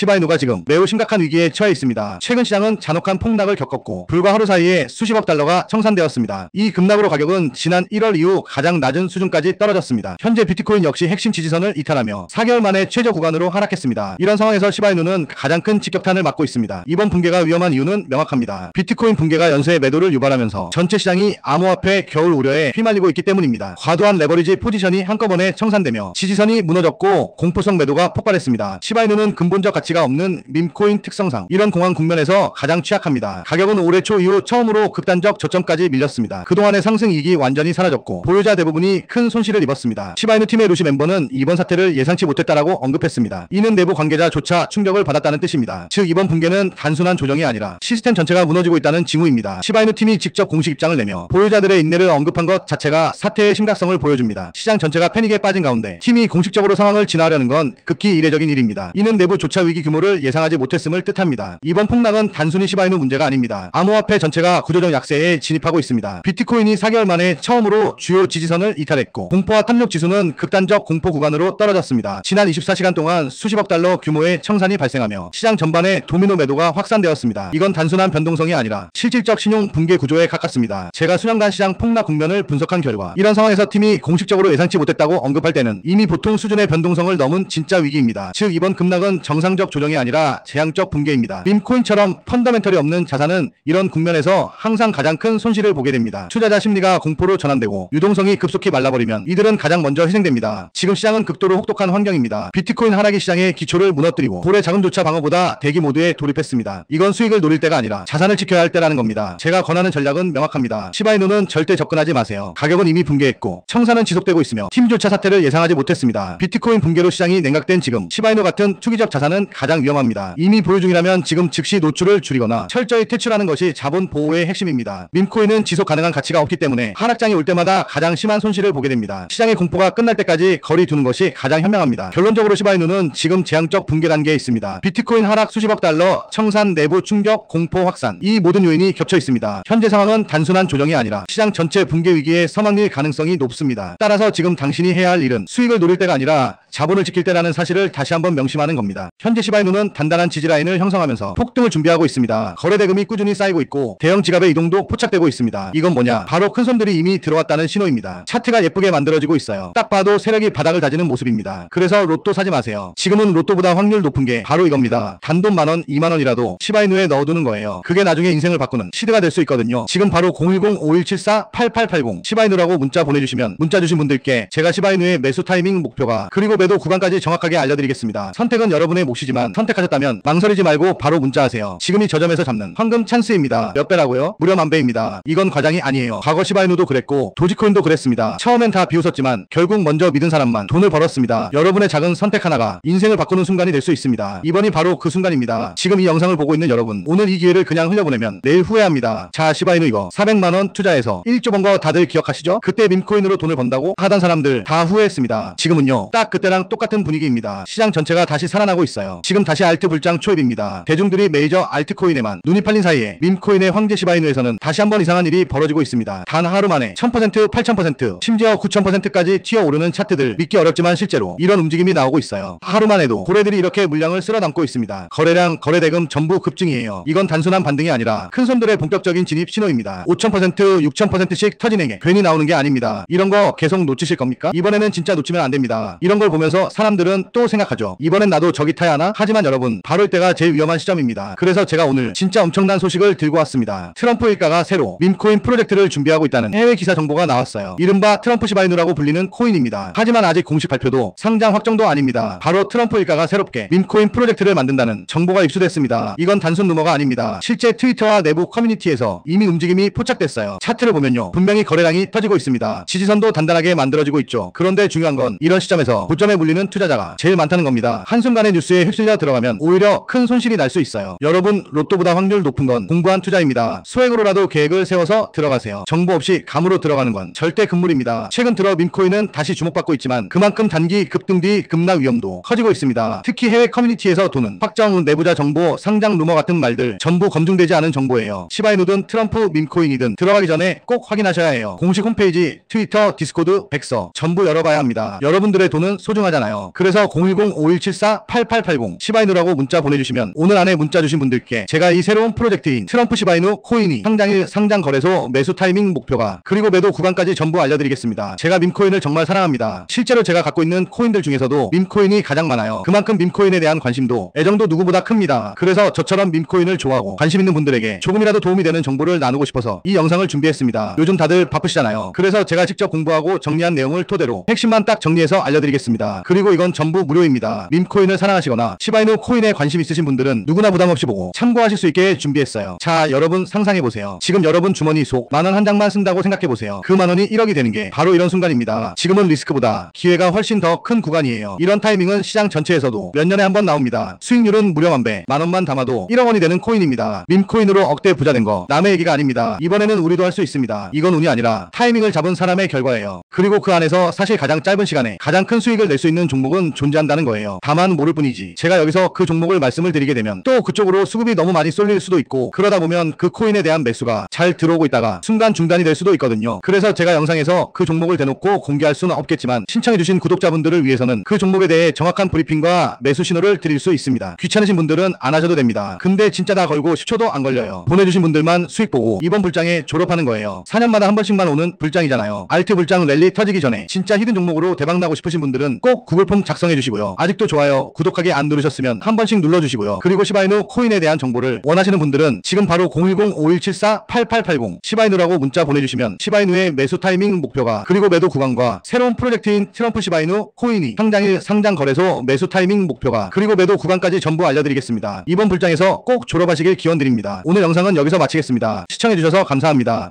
시바이누가 지금 매우 심각한 위기에 처해 있습니다. 최근 시장은 잔혹한 폭락을 겪었고 불과 하루 사이에 수십억 달러가 청산되었습니다. 이 급락으로 가격은 지난 1월 이후 가장 낮은 수준까지 떨어졌습니다. 현재 비트코인 역시 핵심 지지선을 이탈하며 4개월 만에 최저 구간으로 하락했습니다. 이런 상황에서 시바이누는 가장 큰 직격탄을 맞고 있습니다. 이번 붕괴가 위험한 이유는 명확합니다. 비트코인 붕괴가 연쇄 매도를 유발하면서 전체 시장이 암호화폐 겨울 우려에 휘말리고 있기 때문입니다. 과도한 레버리지 포지션이 한꺼번에 청산되며 지지선이 무너졌고 공포성 매도가 폭발했습니다. 시바이누는 근본적 가치가 없는 밈코인 특성상 이런 공황 국면에서 가장 취약합니다. 가격은 올해 초 이후 처음으로 극단적 저점까지 밀렸습니다. 그동안의 상승 이익이 완전히 사라졌고 보유자 대부분이 큰 손실을 입었습니다. 시바이누 팀의 루시 멤버는 이번 사태를 예상치 못했다라고 언급했습니다. 이는 내부 관계자조차 충격을 받았다는 뜻입니다. 즉 이번 붕괴는 단순한 조정이 아니라 시스템 전체가 무너지고 있다는 징후입니다. 시바이누 팀이 직접 공식 입장을 내며 보유자들의 인내를 언급한 것 자체가 사태의 심각성을 보여줍니다. 시장 전체가 패닉에 빠진 가운데 팀이 공식적으로 상황을 진화하려는 건 극히 이례적인 일입니다. 이는 내부 조차 위기 규모를 예상하지 못했음을 뜻합니다. 이번 폭락은 단순히 시바이누 문제가 아닙니다. 암호화폐 전체가 구조적 약세에 진입하고 있습니다. 비트코인이 4개월 만에 처음으로 주요 지지선을 이탈했고 공포와 탐욕 지수는 극단적 공포 구간으로 떨어졌습니다. 지난 24시간 동안 수십억 달러 규모의 청산이 발생하며 시장 전반에 도미노 매도가 확산되었습니다. 이건 단순한 변동성이 아니라 실질적 신용 붕괴 구조에 가깝습니다. 제가 수년간 시장 폭락 국면을 분석한 결과 이런 상황에서 팀이 공식적으로 예상치 못했다고 언급할 때는 이미 보통 수준의 변동성을 넘은 진짜 위기입니다. 즉 이번 급락은 정상적 조정이 아니라 재앙적 붕괴입니다. 밈코인처럼 펀더멘털이 없는 자산은 이런 국면에서 항상 가장 큰 손실을 보게 됩니다. 투자자 심리가 공포로 전환되고 유동성이 급속히 말라버리면 이들은 가장 먼저 희생됩니다. 지금 시장은 극도로 혹독한 환경입니다. 비트코인 하락이 시장의 기초를 무너뜨리고 볼의 자금조차 방어보다 대기 모드에 돌입했습니다. 이건 수익을 노릴 때가 아니라 자산을 지켜야 할 때라는 겁니다. 제가 권하는 전략은 명확합니다. 시바이누는 절대 접근하지 마세요. 가격은 이미 붕괴했고 청산은 지속되고 있으며 팀조차 사태를 예상하지 못했습니다. 비트코인 붕괴로 시장이 냉각된 지금 시바이누 같은 투기적 자산은 가장 위험합니다. 이미 보유 중이라면 지금 즉시 노출을 줄이거나 철저히 퇴출하는 것이 자본 보호의 핵심입니다. 밈코인은 지속 가능한 가치가 없기 때문에 하락장이 올 때마다 가장 심한 손실을 보게 됩니다. 시장의 공포가 끝날 때까지 거리 두는 것이 가장 현명합니다. 결론적으로 시바이누는 지금 재앙적 붕괴 단계에 있습니다. 비트코인 하락 수십억 달러, 청산 내부 충격, 공포 확산 이 모든 요인이 겹쳐 있습니다. 현재 상황은 단순한 조정이 아니라 시장 전체 붕괴 위기에 서막릴 가능성이 높습니다. 따라서 지금 당신이 해야 할 일은 수익을 노릴 때가 아니라 자본을 지킬 때라는 사실을 다시 한번 명심하는 겁니다. 현재 시바이누는 단단한 지지라인을 형성하면서 폭등을 준비하고 있습니다. 거래대금이 꾸준히 쌓이고 있고 대형 지갑의 이동도 포착되고 있습니다. 이건 뭐냐? 바로 큰손들이 이미 들어왔다는 신호입니다. 차트가 예쁘게 만들어지고 있어요. 딱 봐도 세력이 바닥을 다지는 모습입니다. 그래서 로또 사지 마세요. 지금은 로또보다 확률 높은 게 바로 이겁니다. 단돈 만원, 2만원이라도 시바이누에 넣어두는 거예요. 그게 나중에 인생을 바꾸는 시드가 될 수 있거든요. 지금 바로 010-5174-8880 시바이누라고 문자 보내주시면 문자 주신 분들께 제가 시바이누의 매수 타이밍 목표가 그리고 매도 구간까지 정확하게 알려드리겠습니다. 선택은 여러분의 몫이지만 선택하셨다면 망설이지 말고 바로 문자하세요. 지금이 저점에서 잡는 황금 찬스입니다. 몇 배라고요? 무려 10,000배입니다. 이건 과장이 아니에요. 과거 시바이누도 그랬고 도지코인도 그랬습니다. 처음엔 다 비웃었지만 결국 먼저 믿은 사람만 돈을 벌었습니다. 여러분의 작은 선택 하나가 인생을 바꾸는 순간이 될 수 있습니다. 이번이 바로 그 순간입니다. 지금 이 영상을 보고 있는 여러분 오늘 이 기회를 그냥 흘려보내면 내일 후회합니다. 자 시바이누 이거 400만원 투자해서 1조 번 거 다들 기억하시죠? 그때 밈코인으로 돈을 번다고 하던 사람들 다 후회했습니다. 지금은요 딱 그때랑 똑같은 분위기입니다. 시장 전체가 다시 살아나고 있어요. 지금 다시 알트 불장 초입입니다. 대중들이 메이저 알트코인에만 눈이 팔린 사이에 밈코인의 황제 시바이누에서는 다시 한번 이상한 일이 벌어지고 있습니다. 단 하루 만에 1000%, 8000%, 심지어 9000%까지 튀어오르는 차트들 믿기 어렵지만 실제로 이런 움직임이 나오고 있어요. 하루만 해도 고래들이 이렇게 물량을 쓸어담고 있습니다. 거래량, 거래대금 전부 급증이에요. 이건 단순한 반등이 아니라 큰 손들의 본격적인 진입 신호입니다. 5000%, 6000%씩 터지는 게 괜히 나오는 게 아닙니다. 이런 거 계속 놓치실 겁니까? 이번에는 진짜 놓치면 안 됩니다. 이런 걸 보면서 사람들은 또 생각하죠. 이번엔 나도 저기 타야 하나? 하지만 여러분 바로 이때가 제일 위험한 시점입니다. 그래서 제가 오늘 진짜 엄청난 소식을 들고 왔습니다. 트럼프 일가가 새로 밈코인 프로젝트를 준비하고 있다는 해외 기사 정보가 나왔어요. 이른바 트럼프 시바이누라고 불리는 코인입니다. 하지만 아직 공식 발표도 상장 확정도 아닙니다. 바로 트럼프 일가가 새롭게 밈코인 프로젝트를 만든다는 정보가 입수됐습니다. 이건 단순 루머가 아닙니다. 실제 트위터와 내부 커뮤니티에서 이미 움직임이 포착됐어요. 차트를 보면요 분명히 거래량이 터지고 있습니다. 지지선도 단단하게 만들어지고 있죠. 그런데 중요한 건 이런 시점에서 고점에 물리는 투자자가 제일 많다는 겁니다. 한순간의 뉴스에 휩쓸려 들어가면 오히려 큰 손실이 날 수 있어요. 여러분 로또보다 확률 높은 건 공부한 투자입니다. 소액으로라도 계획을 세워서 들어가세요. 정보 없이 감으로 들어가는 건 절대 금물입니다. 최근 들어 밈코인은 다시 주목받고 있지만 그만큼 단기 급등 뒤 급락 위험도 커지고 있습니다. 특히 해외 커뮤니티에서 도는 확정 내부자 정보, 상장 루머 같은 말들 전부 검증되지 않은 정보예요. 시바이누든 트럼프 밈코인이든 들어가기 전에 꼭 확인하셔야 해요. 공식 홈페이지, 트위터, 디스코드, 백서 전부 열어봐야 합니다. 여러분들의 돈은 소중하잖아요. 그래서 010-5174-8880 8880 시바이누라고 문자 보내주시면 오늘 안에 문자 주신 분들께 제가 이 새로운 프로젝트인 트럼프 시바이누 코인이 상장일 상장 거래소 매수 타이밍 목표가 그리고 매도 구간까지 전부 알려드리겠습니다. 제가 밈코인을 정말 사랑합니다. 실제로 제가 갖고 있는 코인들 중에서도 밈코인이 가장 많아요. 그만큼 밈코인에 대한 관심도 애정도 누구보다 큽니다. 그래서 저처럼 밈코인을 좋아하고 관심 있는 분들에게 조금이라도 도움이 되는 정보를 나누고 싶어서 이 영상을 준비했습니다. 요즘 다들 바쁘시잖아요. 그래서 제가 직접 공부하고 정리한 내용을 토대로 핵심만 딱 정리해서 알려드리겠습니다. 그리고 이건 전부 무료입니다. 밈코인을 사랑하시거나 시바이누 코인에 관심 있으신 분들은 누구나 부담없이 보고 참고하실 수 있게 준비했어요. 자, 여러분 상상해보세요. 지금 여러분 주머니 속 만원 한 장만 쓴다고 생각해보세요. 그 만원이 1억이 되는 게 바로 이런 순간입니다. 지금은 리스크보다 기회가 훨씬 더 큰 구간이에요. 이런 타이밍은 시장 전체에서도 몇 년에 한 번 나옵니다. 수익률은 무려 만배, 만원만 담아도 1억 원이 되는 코인입니다. 밈코인으로 억대 부자 된 거 남의 얘기가 아닙니다. 이번에는 우리도 할 수 있습니다. 이건 운이 아니라 타이밍을 잡은 사람의 결과예요. 그리고 그 안에서 사실 가장 짧은 시간에 가장 큰 수익을 낼 수 있는 종목은 존재한다는 거예요. 다만 모를 뿐이지. 제가 여기서 그 종목을 말씀을 드리게 되면 또 그쪽으로 수급이 너무 많이 쏠릴 수도 있고 그러다 보면 그 코인에 대한 매수가 잘 들어오고 있다가 순간 중단이 될 수도 있거든요. 그래서 제가 영상에서 그 종목을 대놓고 공개할 수는 없겠지만 신청해주신 구독자분들을 위해서는 그 종목에 대해 정확한 브리핑과 매수 신호를 드릴 수 있습니다. 귀찮으신 분들은 안 하셔도 됩니다. 근데 진짜 다 걸고 10초도 안 걸려요. 보내주신 분들만 수익 보고 이번 불장에 졸업하는 거예요. 4년마다 한 번씩만 오는 불장이잖아요. 알트 불장 랠리 터지기 전에 진짜 히든 종목으로 대박나고 싶으신 분들은 꼭 구글 폼 작성해주시고요. 아직도 좋아요, 구독하기 안 누르셨으면 한 번씩 눌러주시고요. 그리고 시바이누 코인에 대한 정보를 원하시는 분들은 지금 바로 010-5174-8880 시바이누라고 문자 보내주시면 시바이누의 매수 타이밍 목표가 그리고 매도 구간과 새로운 프로젝트인 트럼프 시바이누 코인이 상장일 상장 거래소 매수 타이밍 목표가 그리고 매도 구간까지 전부 알려드리겠습니다. 이번 불장에서 꼭 졸업하시길 기원드립니다. 오늘 영상은 여기서 마치겠습니다. 시청해주셔서 감사합니다.